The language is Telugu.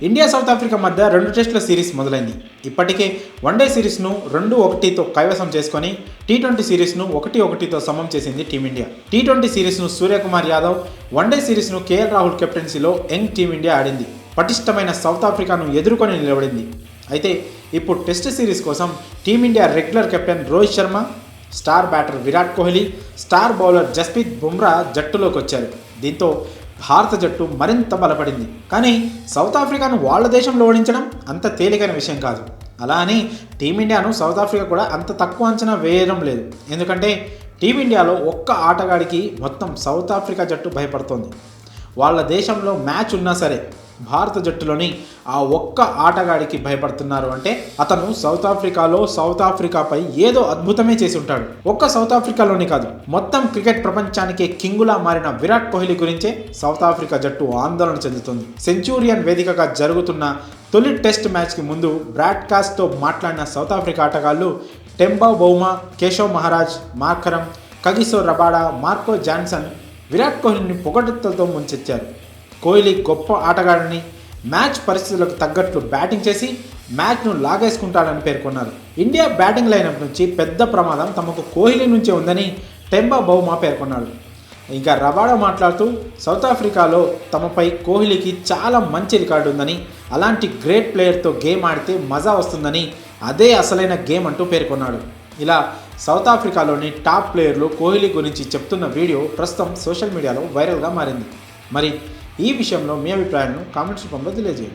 ఇండియా సౌత్ ఆఫ్రికా మధ్య 2 టెస్టుల సిరీస్ మొదలైంది. ఇప్పటికే వన్డే సిరీస్ను 2-1తో కైవసం చేసుకొని టీ20 సిరీస్ను 1-1తో సమం చేసింది టీమిండియా. టీ20 సిరీస్ను సూర్యకుమార్ యాదవ్, వన్డే సిరీస్ను కేఎల్ రాహుల్ కెప్టెన్సీలో యంగ్ టీమిండియా ఆడింది. పటిష్టమైన సౌత్ ఆఫ్రికాను ఎదుర్కొని నిలబడింది. అయితే ఇప్పుడు టెస్ట్ సిరీస్ కోసం team India regular captain Rohit Sharma, star batter Virat Kohli, star bowler Jasprit Bumrah జట్టులోకి వచ్చారు. దీంతో భారత జట్టు మరింత బలపడింది. కానీ సౌత్ ఆఫ్రికాను వాళ్ళ దేశంలో ఓడించడం అంత తేలికైన విషయం కాదు. అలా అని టీమిండియాను సౌత్ ఆఫ్రికా కూడా అంత తక్కువ అంచనా వేయడం లేదు. ఎందుకంటే టీమిండియాలో ఒక్క ఆటగాడికి మొత్తం సౌత్ ఆఫ్రికా జట్టు భయపడుతోంది. వాళ్ళ దేశంలో మ్యాచ్ ఉన్నా సరే భారత జట్టులోని ఆ ఒక్క ఆటగాడికి భయపడుతున్నారు అంటే అతను సౌత్ ఆఫ్రికాపై ఏదో అద్భుతమే చేసి ఉంటాడు. ఒక్క సౌత్ ఆఫ్రికాలోనే కాదు, మొత్తం క్రికెట్ ప్రపంచానికే కింగులా మారిన విరాట్ కోహ్లీ గురించే సౌత్ ఆఫ్రికా జట్టు ఆందోళన చెందుతుంది. సెంచూరియన్ వేదికగా జరుగుతున్న తొలి టెస్ట్ మ్యాచ్కి ముందు బ్రాడ్కాస్ట్తో మాట్లాడిన సౌత్ ఆఫ్రికా ఆటగాళ్లు Temba Bavuma, Keshav Maharaj, Markram, Kagiso Rabada, Marco Jansen Virat కోహ్లీని పొగడ్తలతో ముంచెత్తారు. కోహ్లీ గొప్ప ఆటగాడని, మ్యాచ్ పరిస్థితులకు తగ్గట్లు బ్యాటింగ్ చేసి మ్యాచ్ను లాగేసుకుంటాడని పేర్కొన్నారు. ఇండియా బ్యాటింగ్ లైనప్ నుంచి పెద్ద ప్రమాదం తమకు కోహ్లీ నుంచే ఉందని టెంబా బౌమా పేర్కొన్నాడు. ఇంకా రబాడా మాట్లాడుతూ సౌత్ ఆఫ్రికాలో తమపై కోహ్లీకి చాలా మంచి రికార్డు ఉందని, అలాంటి గ్రేట్ ప్లేయర్తో గేమ్ ఆడితే మజా వస్తుందని, అదే అసలైన గేమ్ అంటూ పేర్కొన్నాడు. ఇలా సౌత్ ఆఫ్రికాలోని టాప్ ప్లేయర్లు కోహ్లీ గురించి చెప్తున్న వీడియో ప్రస్తుతం సోషల్ మీడియాలో వైరల్గా మారింది. మరి ఈ విషయంలో మీ అభిప్రాయాలను కామెంట్స్ రూపంలో తెలియజేయండి.